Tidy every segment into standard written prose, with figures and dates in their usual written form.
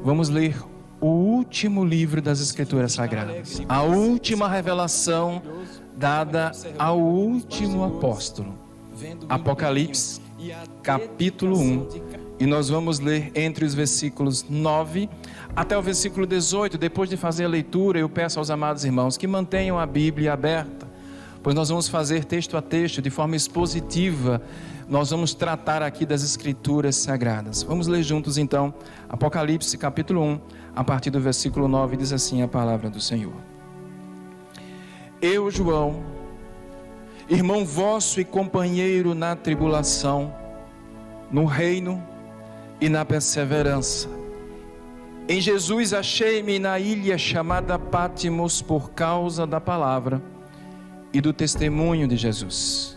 Vamos ler o último livro das Escrituras Sagradas, a última revelação dada ao último apóstolo, Apocalipse, capítulo 1, e nós vamos ler entre os versículos 9 até o versículo 18. Depois de fazer a leitura, eu peço aos amados irmãos que mantenham a Bíblia aberta, pois nós vamos fazer texto a texto, de forma expositiva. Nós vamos tratar aqui das Escrituras Sagradas. Vamos ler juntos então, Apocalipse capítulo 1, a partir do versículo 9, diz assim a palavra do Senhor. Eu, João, irmão vosso e companheiro na tribulação, no reino e na perseverança, em Jesus achei-me na ilha chamada Pátimos por causa da palavra e do testemunho de Jesus.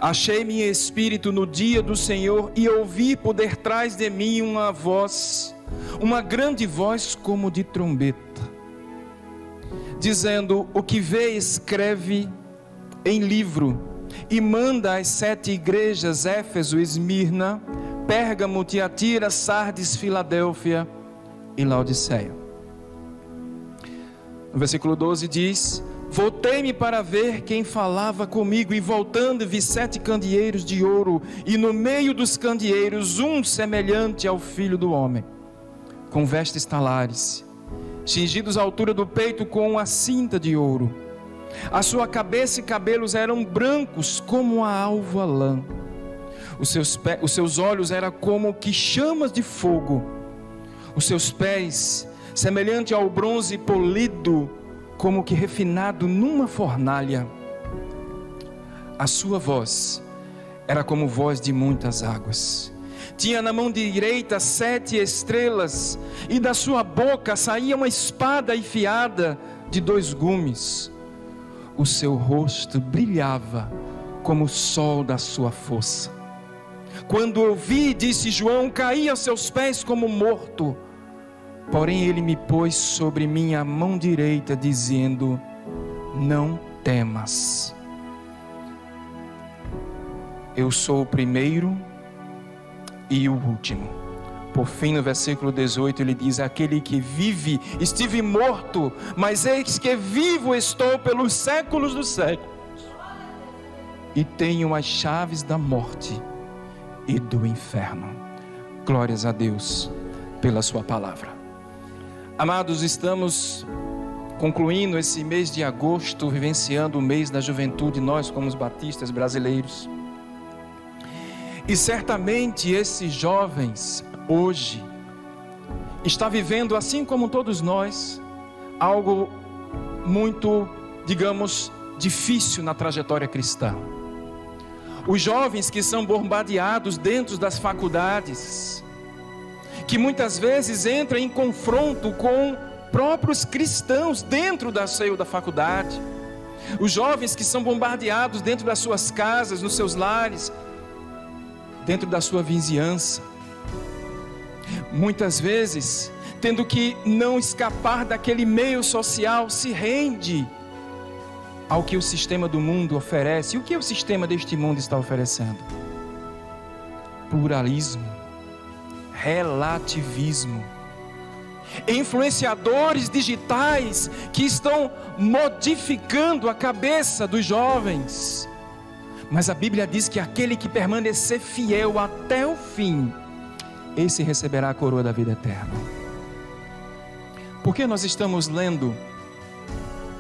Achei-me em espírito no dia do Senhor e ouvi por detrás de mim uma voz, uma grande voz como de trombeta, dizendo: o que vê escreve em livro e manda às 7 igrejas: Éfeso, Esmirna, Pérgamo, Tiatira, Sardes, Filadélfia e Laodiceia. No versículo 12 diz: voltei-me para ver quem falava comigo, e voltando vi 7 candeeiros de ouro, e no meio dos candeeiros um semelhante ao Filho do Homem, com vestes talares, cingidos à altura do peito com uma cinta de ouro. A sua cabeça e cabelos eram brancos como a alva lã. Os seus olhos eram como que chamas de fogo. Os seus pés, semelhante ao bronze polido, como que refinado numa fornalha. A sua voz era como voz de muitas águas. Tinha na mão direita 7 estrelas, e da sua boca saía uma espada afiada de 2 gumes. O seu rosto brilhava como o sol da sua força. Quando ouvi, disse João, caí aos seus pés como morto. Porém ele me pôs sobre minha mão direita, dizendo: não temas. Eu sou o primeiro e o último. Por fim, no versículo 18, ele diz: aquele que vive, estive morto, mas eis que vivo estou pelos séculos dos séculos, e tenho as chaves da morte e do inferno. Glórias a Deus pela sua palavra. Amados, estamos concluindo esse mês de agosto, vivenciando o mês da juventude, nós como os batistas brasileiros. E certamente esses jovens hoje está vivendo, assim como todos nós, algo muito, digamos, difícil na trajetória cristã. Os jovens que são bombardeados dentro das faculdades, que muitas vezes entram em confronto com próprios cristãos dentro do seio da faculdade. Os jovens que são bombardeados dentro das suas casas, nos seus lares, dentro da sua vizinhança. Muitas vezes, tendo que não escapar daquele meio social, se rende ao que o sistema do mundo oferece. E o que o sistema deste mundo está oferecendo? Pluralismo, relativismo, influenciadores digitais que estão modificando a cabeça dos jovens. Mas a Bíblia diz que aquele que permanecer fiel até o fim, esse receberá a coroa da vida eterna. Por que nós estamos lendo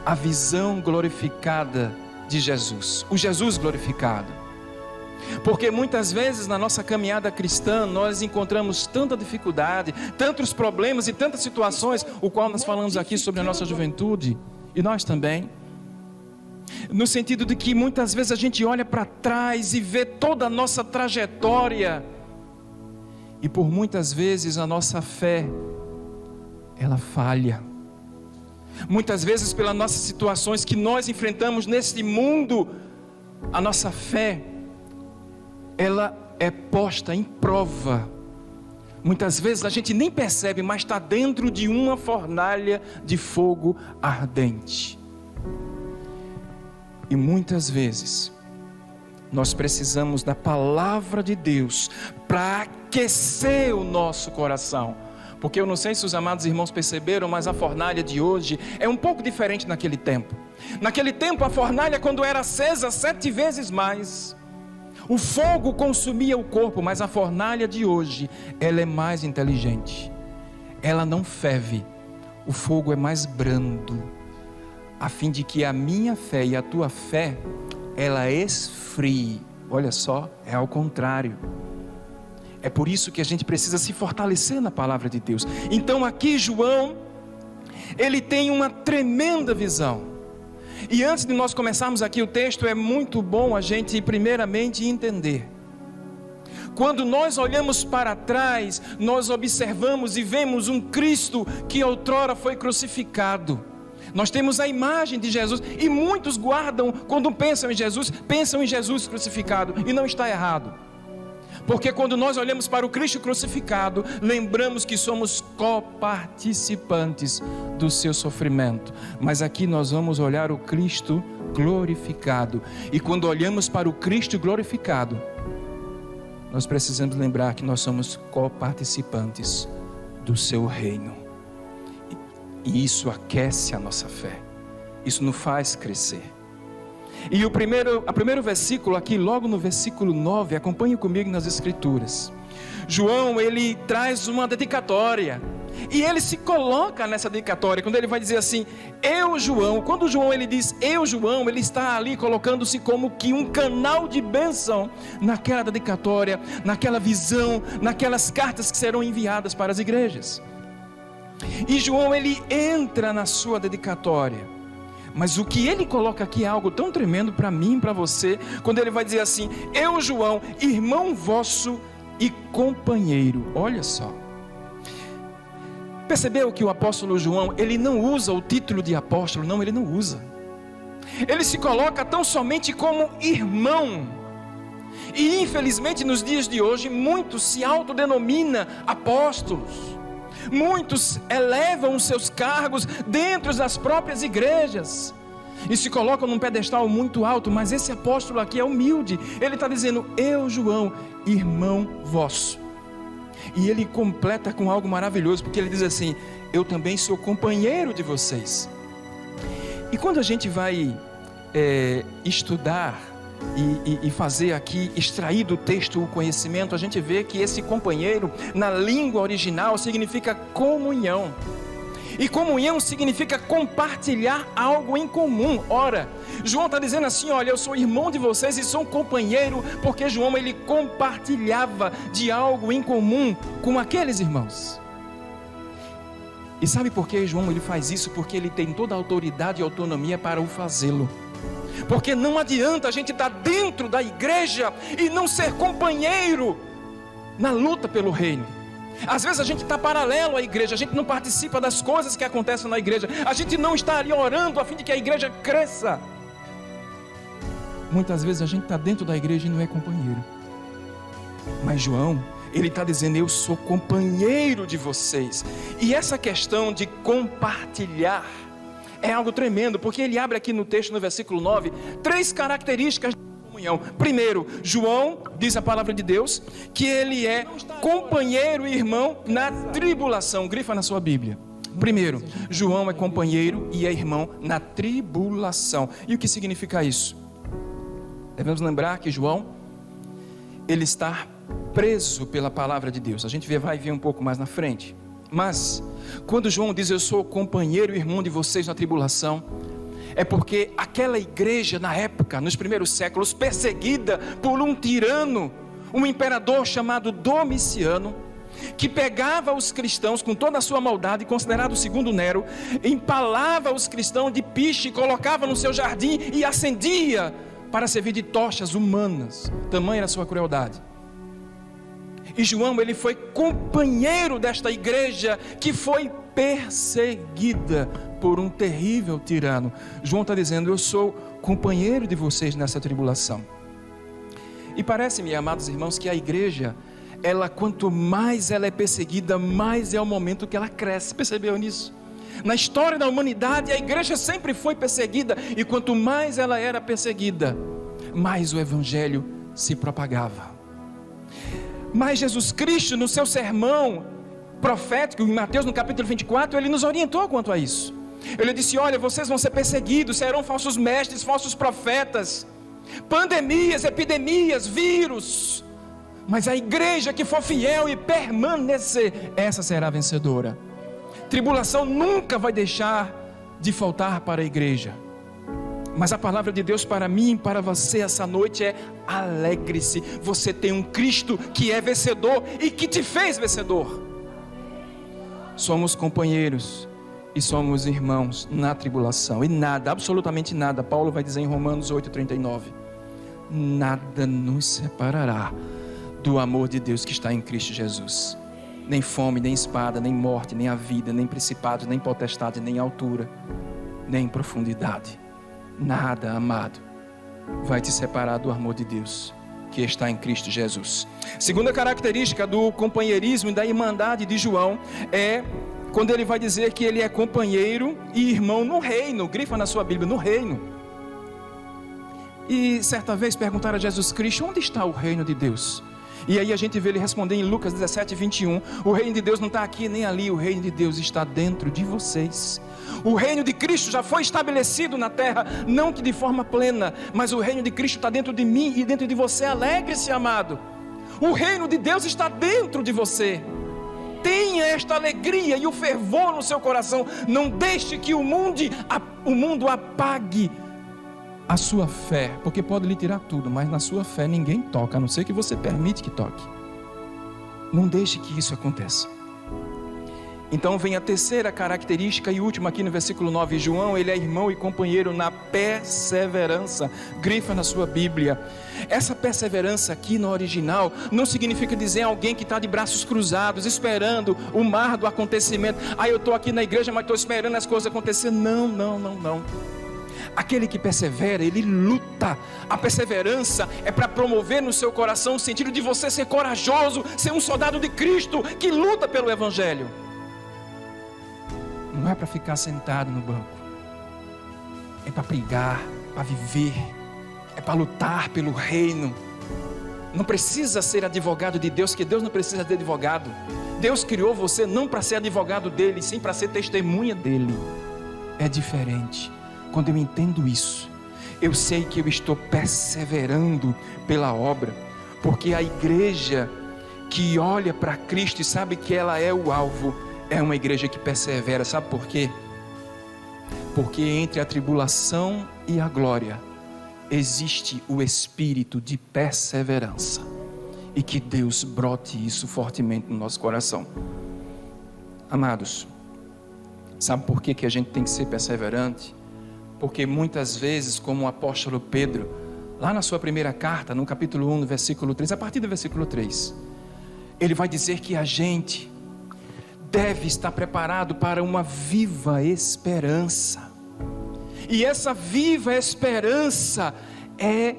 a visão glorificada de Jesus, o Jesus glorificado? Porque muitas vezes na nossa caminhada cristã nós encontramos tanta dificuldade, tantos problemas e tantas situações, o qual nós falamos aqui sobre a nossa juventude, e nós também, no sentido de que muitas vezes a gente olha para trás e vê toda a nossa trajetória, e por muitas vezes a nossa fé, ela falha. Muitas vezes pelas nossas situações que nós enfrentamos nesse mundo, a nossa fé, ela é posta em prova. Muitas vezes a gente nem percebe, mas está dentro de uma fornalha de fogo ardente. E muitas vezes nós precisamos da palavra de Deus para aquecer o nosso coração, Porque eu não sei se os amados irmãos perceberam, mas a fornalha de hoje é um pouco diferente naquele tempo. Naquele tempo, a fornalha, quando era acesa 7 vezes mais, o fogo consumia o corpo, mas a fornalha de hoje, ela é mais inteligente. Ela não ferve, o fogo é mais brando, a fim de que a minha fé e a tua fé, ela esfrie. Olha só, é ao contrário. É por isso que a gente precisa se fortalecer na palavra de Deus. Então aqui João, ele tem uma tremenda visão. E antes de nós começarmos aqui o texto, é muito bom a gente primeiramente entender. Quando nós olhamos para trás, nós observamos e vemos um Cristo que outrora foi crucificado. Nós temos a imagem de Jesus, e muitos guardam, quando pensam em Jesus crucificado, e não está errado. Porque quando nós olhamos para o Cristo crucificado, lembramos que somos coparticipantes do seu sofrimento. Mas aqui nós vamos olhar o Cristo glorificado. E quando olhamos para o Cristo glorificado, nós precisamos lembrar que nós somos coparticipantes do seu reino. E isso aquece a nossa fé. Isso nos faz crescer. E o primeiro versículo aqui, logo no versículo 9, acompanhe comigo nas escrituras. João, ele traz uma dedicatória, e ele se coloca nessa dedicatória, quando ele vai dizer assim, eu João. Quando João ele diz, eu João, ele está ali colocando-se como que um canal de bênção, naquela dedicatória, naquela visão, naquelas cartas que serão enviadas para as igrejas. E João, ele entra na sua dedicatória. Mas o que ele coloca aqui é algo tão tremendo para mim e para você, quando ele vai dizer assim, eu João, irmão vosso e companheiro. Olha só, percebeu que o apóstolo João, ele não usa o título de apóstolo? Não, ele não usa. Ele se coloca tão somente como irmão. E infelizmente nos dias de hoje, muitos se autodenominam apóstolos. Muitos elevam os seus cargos dentro das próprias igrejas e se colocam num pedestal muito alto, mas esse apóstolo aqui é humilde. Ele está dizendo, eu João, irmão vosso. E ele completa com algo maravilhoso, porque ele diz assim, eu também sou companheiro de vocês. E quando a gente vai estudar e fazer aqui, extrair do texto o conhecimento, a gente vê que esse companheiro, na língua original, significa comunhão. E comunhão significa compartilhar algo em comum. Ora, João está dizendo assim, olha, eu sou irmão de vocês e sou companheiro, porque João, ele compartilhava de algo em comum com aqueles irmãos. E sabe por que João ele faz isso? Porque ele tem toda a autoridade e autonomia para o fazê-lo. Porque não adianta a gente estar dentro da igreja e não ser companheiro na luta pelo reino. Às vezes a gente está paralelo à igreja, a gente não participa das coisas que acontecem na igreja, a gente não está ali orando a fim de que a igreja cresça. Muitas vezes a gente está dentro da igreja e não é companheiro. Mas João, ele está dizendo, eu sou companheiro de vocês. E essa questão de compartilhar é algo tremendo, porque ele abre aqui no texto, no versículo 9, 3 características de comunhão. Primeiro, João, diz a palavra de Deus, que ele é companheiro e irmão na tribulação. Grifa na sua Bíblia. Primeiro, João é companheiro e é irmão na tribulação. E o que significa isso? Devemos lembrar que João, ele está preso pela palavra de Deus. A gente vai ver um pouco mais na frente. Mas, quando João diz, eu sou companheiro e irmão de vocês na tribulação, é porque aquela igreja na época, nos primeiros séculos, perseguida por um tirano, um imperador chamado Domiciano, que pegava os cristãos com toda a sua maldade, considerado o segundo Nero, empalava os cristãos de piche, colocava no seu jardim e acendia para servir de tochas humanas, tamanha era a sua crueldade. E João, ele foi companheiro desta igreja que foi perseguida por um terrível tirano. João está dizendo, eu sou companheiro de vocês nessa tribulação. E parece-me, amados irmãos, que a igreja, ela quanto mais ela é perseguida, mais é o momento que ela cresce. Percebeu nisso? Na história da humanidade, a igreja sempre foi perseguida, e quanto mais ela era perseguida, mais o evangelho se propagava. Mas Jesus Cristo, no seu sermão, profético, em Mateus no capítulo 24, ele nos orientou quanto a isso. Ele disse: olha, vocês vão ser perseguidos, serão falsos mestres, falsos profetas, pandemias, epidemias, vírus, mas a igreja que for fiel e permanecer, essa será vencedora. Tribulação nunca vai deixar de faltar para a igreja. Mas a palavra de Deus para mim e para você essa noite é: alegre-se, você tem um Cristo que é vencedor e que te fez vencedor. Somos companheiros e somos irmãos na tribulação, e nada, absolutamente nada, Paulo vai dizer em Romanos 8,39, nada nos separará do amor de Deus que está em Cristo Jesus. Nem fome, nem espada, nem morte, nem a vida, nem principado, nem potestade, nem altura, nem profundidade. Nada, amado, vai te separar do amor de Deus que está em Cristo Jesus. Segunda característica do companheirismo e da irmandade de João é quando ele vai dizer que ele é companheiro e irmão no reino. Grifa na sua Bíblia: no reino. E certa vez perguntaram a Jesus Cristo: onde está o reino de Deus? E aí a gente vê ele responder em Lucas 17:21, o reino de Deus não está aqui nem ali, o reino de Deus está dentro de vocês. O reino de Cristo já foi estabelecido na terra, não que de forma plena, mas o reino de Cristo está dentro de mim e dentro de você. Alegre-se, amado, o reino de Deus está dentro de você. Tenha esta alegria e o fervor no seu coração. Não deixe que o mundo apague a sua fé, porque pode lhe tirar tudo, mas na sua fé ninguém toca, a não ser que você permite que toque. Não deixe que isso aconteça. Então vem a terceira característica e última aqui no versículo 9. João, ele é irmão e companheiro na perseverança. Grifa na sua Bíblia. Essa perseverança aqui no original não significa dizer alguém que está de braços cruzados, esperando o mar do acontecimento. Eu estou aqui na igreja, mas estou esperando as coisas acontecer. Não. Aquele que persevera, ele luta. A perseverança é para promover no seu coração o sentido de você ser corajoso, ser um soldado de Cristo que luta pelo Evangelho. Não é para ficar sentado no banco, é para brigar, para viver, é para lutar pelo reino. Não precisa ser advogado de Deus, que Deus não precisa de advogado. Deus criou você não para ser advogado dele, sim para ser testemunha dele. É diferente. Quando eu entendo isso, eu sei que eu estou perseverando pela obra, porque a igreja que olha para Cristo e sabe que ela é o alvo, é uma igreja que persevera. Sabe por quê? Porque entre a tribulação e a glória existe o espírito de perseverança, e que Deus brote isso fortemente no nosso coração. Amados, sabe por que a gente tem que ser perseverante? Porque muitas vezes, como o apóstolo Pedro, lá na sua primeira carta, no capítulo 1, no versículo 3, a partir do versículo 3, ele vai dizer que a gente deve estar preparado para uma viva esperança. E essa viva esperança é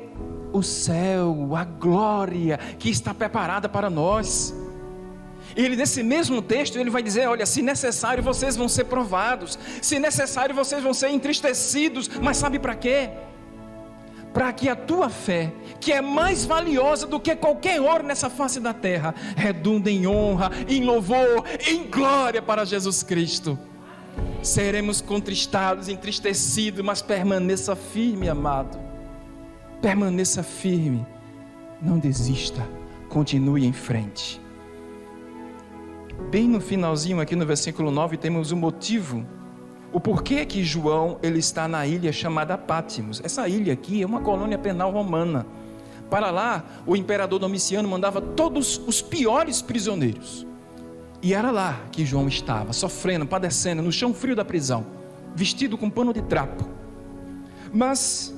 o céu, a glória que está preparada para nós. Ele, nesse mesmo texto, ele vai dizer: olha, se necessário vocês vão ser provados, se necessário vocês vão ser entristecidos, mas sabe para quê? Para que a tua fé, que é mais valiosa do que qualquer ouro nessa face da terra, redunde em honra, em louvor, em glória para Jesus Cristo. Seremos contristados, entristecidos, mas permaneça firme, amado. Permaneça firme, não desista, continue em frente. Bem no finalzinho aqui no versículo 9 temos o motivo, o porquê que João ele está na ilha chamada Pátimos. Essa ilha aqui é uma colônia penal romana. Para lá o imperador Domiciano mandava todos os piores prisioneiros, e era lá que João estava, sofrendo, padecendo, no chão frio da prisão, vestido com pano de trapo. Mas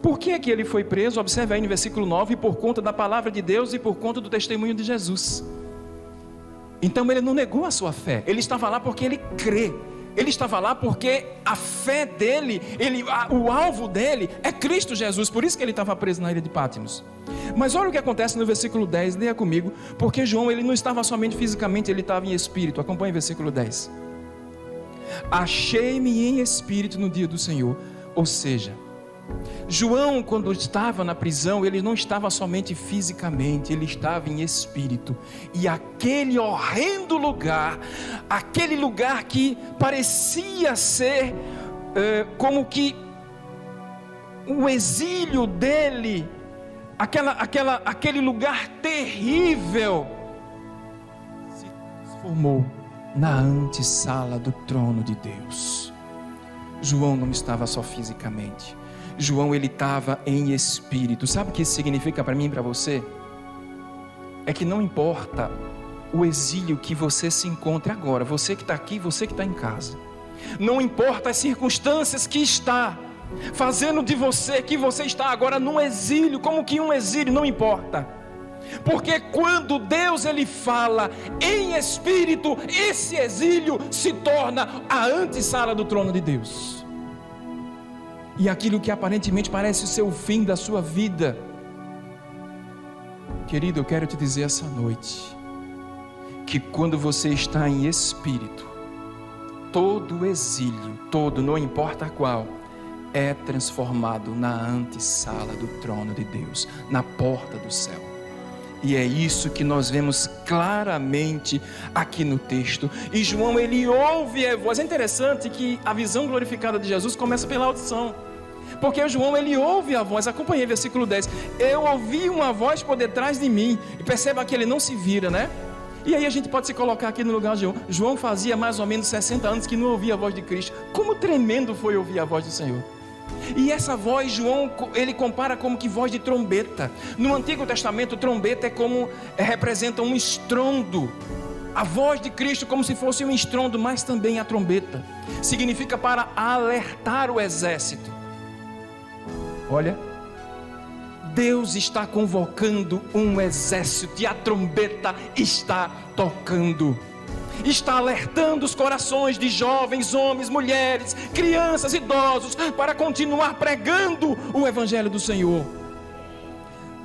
por que ele foi preso? Observe aí no versículo 9: por conta da palavra de Deus e por conta do testemunho de Jesus. Então ele não negou a sua fé, ele estava lá porque ele crê, ele estava lá porque a fé dele, o alvo dele é Cristo Jesus, por isso que ele estava preso na ilha de Pátimos. Mas olha o que acontece no versículo 10, leia comigo, porque João ele não estava somente fisicamente, ele estava em espírito. Acompanhe o versículo 10. Achei-me em espírito no dia do Senhor, ou seja, João, quando estava na prisão, ele não estava somente fisicamente, ele estava em espírito. E aquele horrendo lugar, aquele lugar que parecia ser como que o exílio dele, aquele lugar terrível, se transformou na antessala do trono de Deus. João não estava só fisicamente, João ele estava em espírito. Sabe o que isso significa para mim e para você? É que não importa o exílio que você se encontre agora, você que está aqui, você que está em casa, não importa as circunstâncias que está fazendo de você, que você está agora num exílio, como que um exílio, não importa, porque quando Deus ele fala em espírito, esse exílio se torna a antessala do trono de Deus. E aquilo que aparentemente parece ser o fim da sua vida, querido, eu quero te dizer essa noite, que quando você está em espírito, todo exílio, não importa qual, é transformado na antessala do trono de Deus, na porta do céu. E é isso que nós vemos claramente aqui no texto. E João ele ouve a voz. É interessante que a visão glorificada de Jesus começa pela audição, porque João ele ouve a voz. Acompanhei versículo 10. Eu ouvi uma voz por detrás de mim. E perceba que ele não se vira, né? E aí a gente pode se colocar aqui no lugar de João. João fazia mais ou menos 60 anos que não ouvia a voz de Cristo. Como tremendo foi ouvir a voz do Senhor. E essa voz, João, ele compara como que voz de trombeta. No Antigo Testamento, trombeta representa um estrondo. A voz de Cristo como se fosse um estrondo, mas também a trombeta significa para alertar o exército. Olha, Deus está convocando um exército e a trombeta está tocando. Está alertando os corações de jovens, homens, mulheres, crianças, idosos, para continuar pregando o Evangelho do Senhor.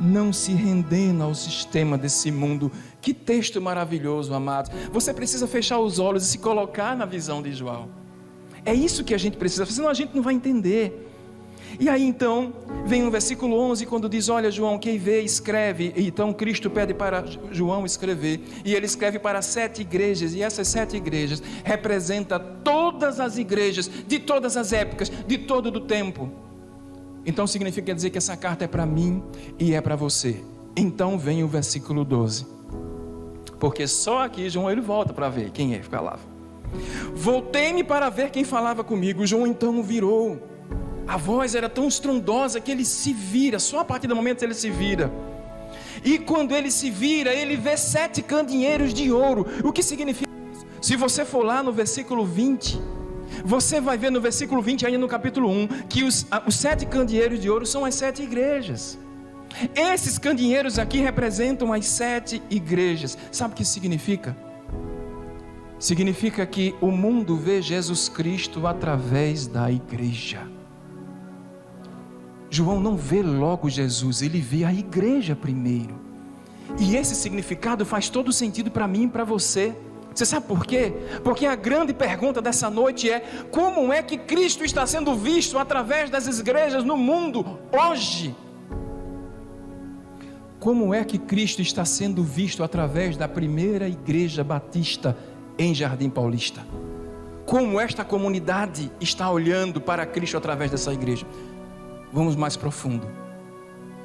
Não se rendendo ao sistema desse mundo. Que texto maravilhoso, amados. Você precisa fechar os olhos e se colocar na visão de João. É isso que a gente precisa, senão a gente não vai entender. E aí então, vem o versículo 11, quando diz, olha João, quem vê, escreve. E então Cristo pede para João escrever, e ele escreve para 7 igrejas, e essas 7 igrejas representam todas as igrejas, de todas as épocas, de todo o tempo. Então significa dizer que essa carta é para mim e é para você. Então vem o versículo 12, porque só aqui João ele volta para ver quem é que falava. Voltei-me para ver quem falava comigo. João então virou. A voz era tão estrondosa que ele se vira, só a partir do momento que ele se vira. E quando ele se vira, ele vê 7 candeeiros de ouro. O que significa isso? Se você for lá no versículo 20, você vai ver no versículo 20, ainda no capítulo 1, que os 7 candeeiros de ouro são as 7 igrejas. Esses candeeiros aqui representam as 7 igrejas. Sabe o que isso significa? Significa que o mundo vê Jesus Cristo através da igreja. João não vê logo Jesus, ele vê a igreja primeiro. E esse significado faz todo sentido para mim e para você. Você sabe por quê? Porque a grande pergunta dessa noite é: como é que Cristo está sendo visto através das igrejas no mundo hoje? Como é que Cristo está sendo visto através da primeira igreja batista em Jardim Paulista? Como esta comunidade está olhando para Cristo através dessa igreja? Vamos mais profundo.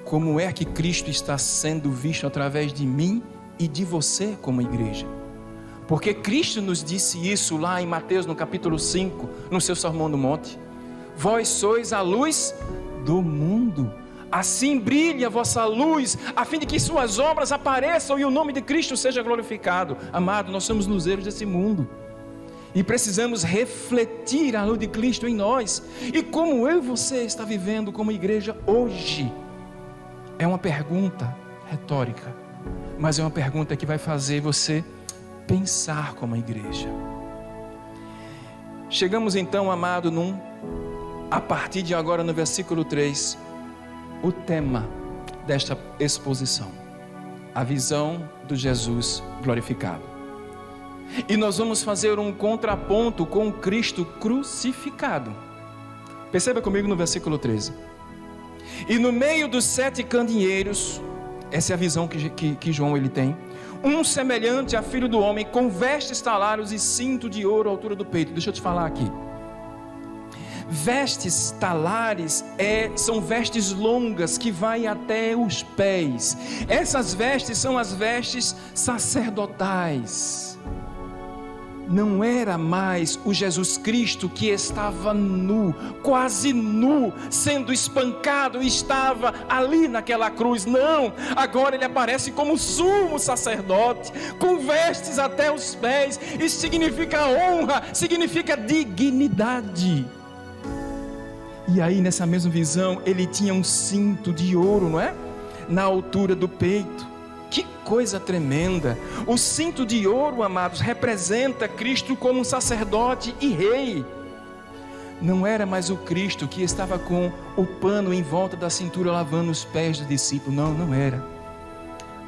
Como é que Cristo está sendo visto através de mim e de você como igreja? Porque Cristo nos disse isso lá em Mateus no capítulo 5, no seu Sermão do Monte. Vós sois a luz do mundo. Assim brilhe a vossa luz, a fim de que suas obras apareçam e o nome de Cristo seja glorificado. Amado, nós somos luzeiros desse mundo. E precisamos refletir a luz de Cristo em nós. E como eu e você está vivendo como igreja hoje? É uma pergunta retórica, mas é uma pergunta que vai fazer você pensar como igreja. Chegamos então, amado, a partir de agora no versículo 3, o tema desta exposição, a visão do Jesus glorificado. E nós vamos fazer um contraponto com Cristo crucificado. Perceba comigo no versículo 13. E no meio dos 7 candeeiros, essa é a visão que João ele tem, um semelhante a filho do homem, com vestes talares e cinto de ouro à altura do peito. Deixa eu te falar aqui. Vestes talares são vestes longas que vai até os pés. Essas vestes são as vestes sacerdotais. Não era mais o Jesus Cristo que estava nu, quase nu, sendo espancado e estava ali naquela cruz. Não, agora ele aparece como sumo sacerdote, com vestes até os pés. Isso significa honra, significa dignidade. E aí nessa mesma visão ele tinha um cinto de ouro, não é? Na altura do peito. Que coisa tremenda! O cinto de ouro, amados, representa Cristo como um sacerdote e rei. Não era mais o Cristo que estava com o pano em volta da cintura lavando os pés do discípulo. Não era.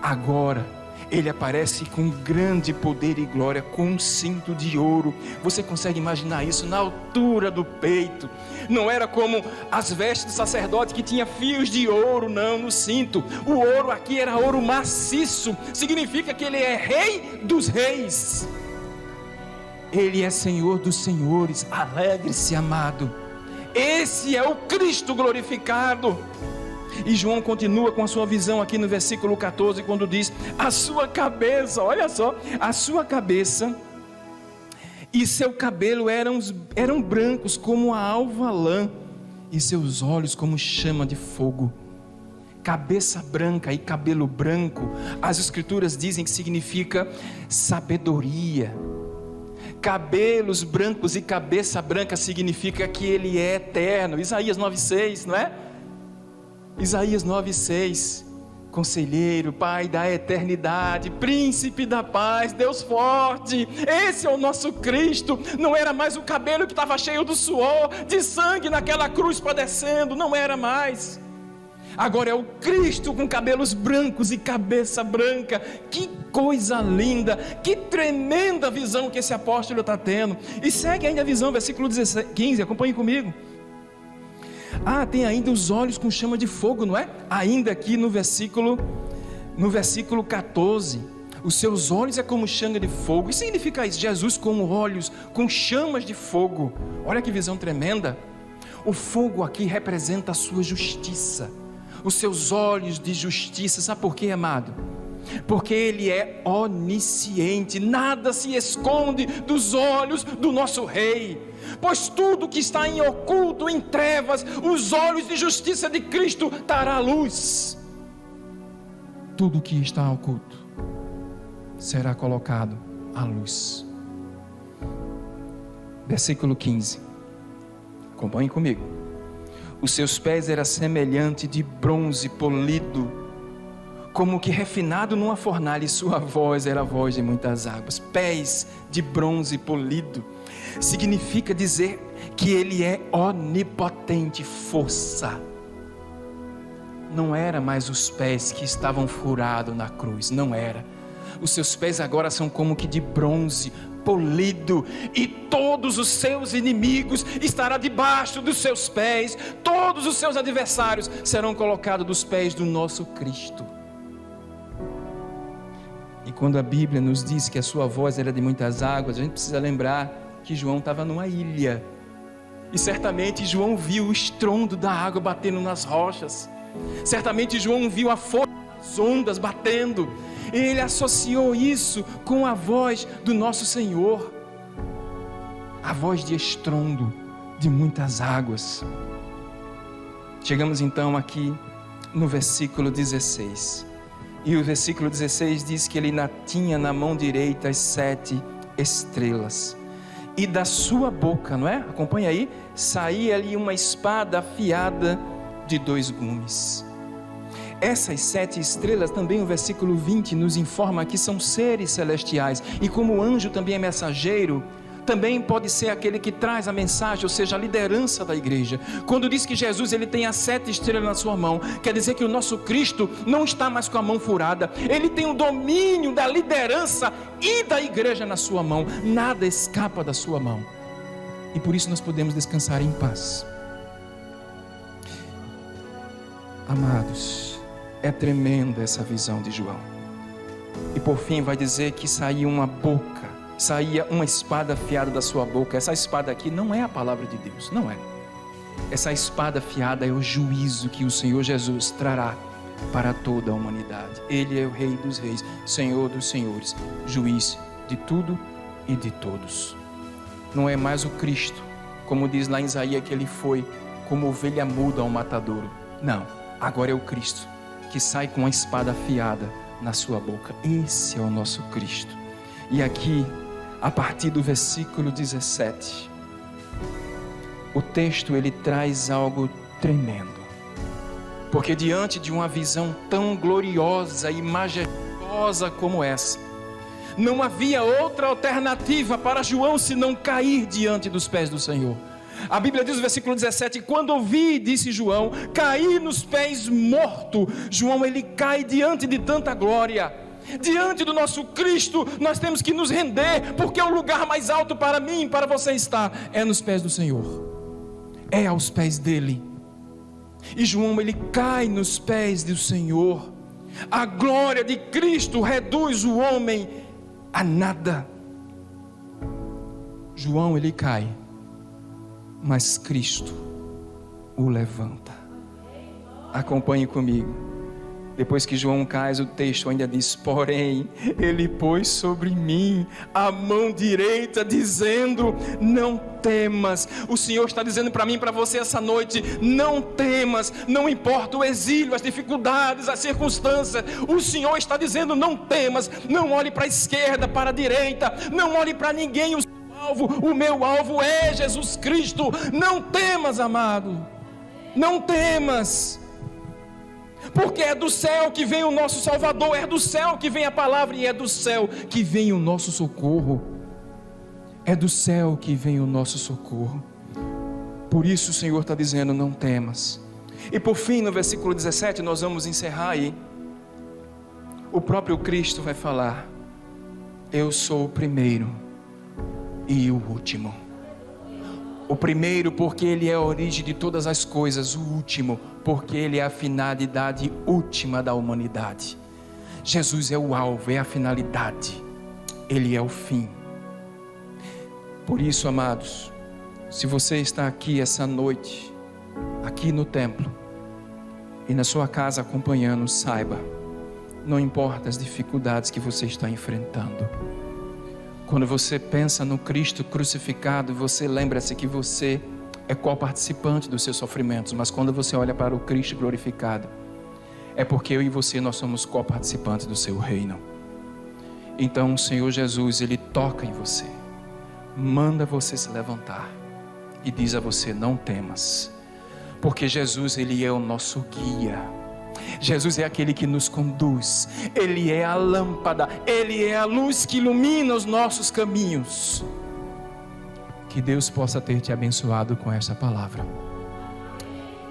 Agora ele aparece com grande poder e glória, com um cinto de ouro. Você consegue imaginar isso? Na altura do peito. Não era como as vestes do sacerdote que tinha fios de ouro, não, no cinto. O ouro aqui era ouro maciço. Significa que ele é rei dos reis. Ele é Senhor dos senhores. Alegre-se, amado. Esse é o Cristo glorificado. E João continua com a sua visão aqui no versículo 14, quando diz: a sua cabeça, olha só, a sua cabeça e seu cabelo eram brancos como a alva lã, e seus olhos como chama de fogo. Cabeça branca e cabelo branco, as escrituras dizem que significa sabedoria. Cabelos brancos e cabeça branca significa que ele é eterno. Isaías 9,6, não é? Isaías 9,6, conselheiro, Pai da eternidade, príncipe da paz, Deus forte, esse é o nosso Cristo. Não era mais o cabelo que estava cheio do suor, de sangue naquela cruz padecendo, não era mais. Agora é o Cristo com cabelos brancos e cabeça branca. Que coisa linda, que tremenda visão que esse apóstolo está tendo. E segue ainda a visão, versículo 15, acompanhe comigo. Tem ainda os olhos com chama de fogo, não é? Ainda aqui no versículo 14, os seus olhos é como chama de fogo. Isso significa isso, Jesus com olhos, com chamas de fogo. Olha que visão tremenda. O fogo aqui representa a sua justiça, os seus olhos de justiça. Sabe por quê, amado? Porque ele é onisciente, nada se esconde dos olhos do nosso rei, pois tudo que está em oculto, em trevas, os olhos de justiça de Cristo dará à luz. Tudo que está oculto será colocado à luz. Versículo 15, acompanhe comigo. Os seus pés eram semelhante de bronze polido, como que refinado numa fornalha, e sua voz era a voz de muitas águas. Pés de bronze polido significa dizer que ele é onipotente, força. Não era mais os pés que estavam furados na cruz, não era. Os seus pés agora são como que de bronze polido, e todos os seus inimigos estarão debaixo dos seus pés. Todos os seus adversários serão colocados dos pés do nosso Cristo. E quando a Bíblia nos diz que a sua voz era de muitas águas, a gente precisa lembrar que João estava numa ilha, e certamente João viu o estrondo da água batendo nas rochas, certamente João viu a força das ondas batendo, e ele associou isso com a voz do nosso Senhor, a voz de estrondo de muitas águas. Chegamos então aqui no versículo 16, e o versículo 16 diz que ele tinha na mão direita as 7 estrelas, e da sua boca, não é? Acompanha aí, saía ali uma espada afiada de 2 gumes. Essas 7 estrelas, também o versículo 20 nos informa que são seres celestiais, e como o anjo também é mensageiro, também pode ser aquele que traz a mensagem, ou seja, a liderança da igreja. Quando diz que Jesus ele tem as 7 estrelas na sua mão, quer dizer que o nosso Cristo não está mais com a mão furada, ele tem o domínio da liderança e da igreja na sua mão, nada escapa da sua mão, e por isso nós podemos descansar em paz. Amados, é tremenda essa visão de João. E por fim vai dizer que saía uma espada afiada da sua boca. Essa espada aqui não é a palavra de Deus, não é. Essa espada afiada é o juízo que o Senhor Jesus trará para toda a humanidade. Ele é o Rei dos Reis, Senhor dos Senhores, juiz de tudo e de todos. Não é mais o Cristo, como diz lá em Isaías, que ele foi como ovelha muda ao matadouro. Não, agora é o Cristo que sai com a espada afiada na sua boca. Esse é o nosso Cristo. E aqui, a partir do versículo 17, o texto ele traz algo tremendo. Porque diante de uma visão tão gloriosa e majestosa como essa, não havia outra alternativa para João senão cair diante dos pés do Senhor. A Bíblia diz no versículo 17: quando ouvi, disse João, caí nos pés morto. João, ele cai diante de tanta glória. Diante do nosso Cristo, nós temos que nos render, porque o lugar mais alto para mim e para você estar é nos pés do Senhor, é aos pés dele. E João, ele cai nos pés do Senhor. A glória de Cristo reduz o homem a nada. João, ele cai, mas Cristo o levanta. Acompanhe comigo. Depois que João cai, o texto ainda diz: porém, ele pôs sobre mim a mão direita, dizendo: não temas. O Senhor está dizendo para mim e para você essa noite: não temas. Não importa o exílio, as dificuldades, as circunstâncias, o Senhor está dizendo: não temas. Não olhe para a esquerda, para a direita, não olhe para ninguém. O meu alvo é Jesus Cristo. Não temas, amado, não temas, porque é do céu que vem o nosso Salvador, é do céu que vem a palavra, e é do céu que vem o nosso socorro. É do céu que vem o nosso socorro. Por isso o Senhor está dizendo: não temas. E por fim, no versículo 17, nós vamos encerrar aí. O próprio Cristo vai falar: eu sou o primeiro e o último. O primeiro porque ele é a origem de todas as coisas. O último porque ele é a finalidade última da humanidade. Jesus é o alvo, é a finalidade, ele é o fim. Por isso, amados, se você está aqui essa noite, aqui no templo e na sua casa acompanhando, saiba, não importa as dificuldades que você está enfrentando, quando você pensa no Cristo crucificado, você lembra-se que você é co-participante dos seus sofrimentos. Mas quando você olha para o Cristo glorificado, é porque eu e você, nós somos co-participantes do seu reino. Então o Senhor Jesus, ele toca em você, manda você se levantar e diz a você: não temas, porque Jesus, ele é o nosso guia. Jesus é aquele que nos conduz, ele é a lâmpada, ele é a luz que ilumina os nossos caminhos. Que Deus possa ter te abençoado com essa palavra,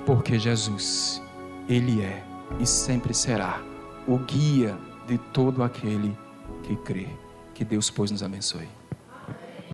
porque Jesus, ele é e sempre será o guia de todo aquele que crê. Que Deus, pois, nos abençoe.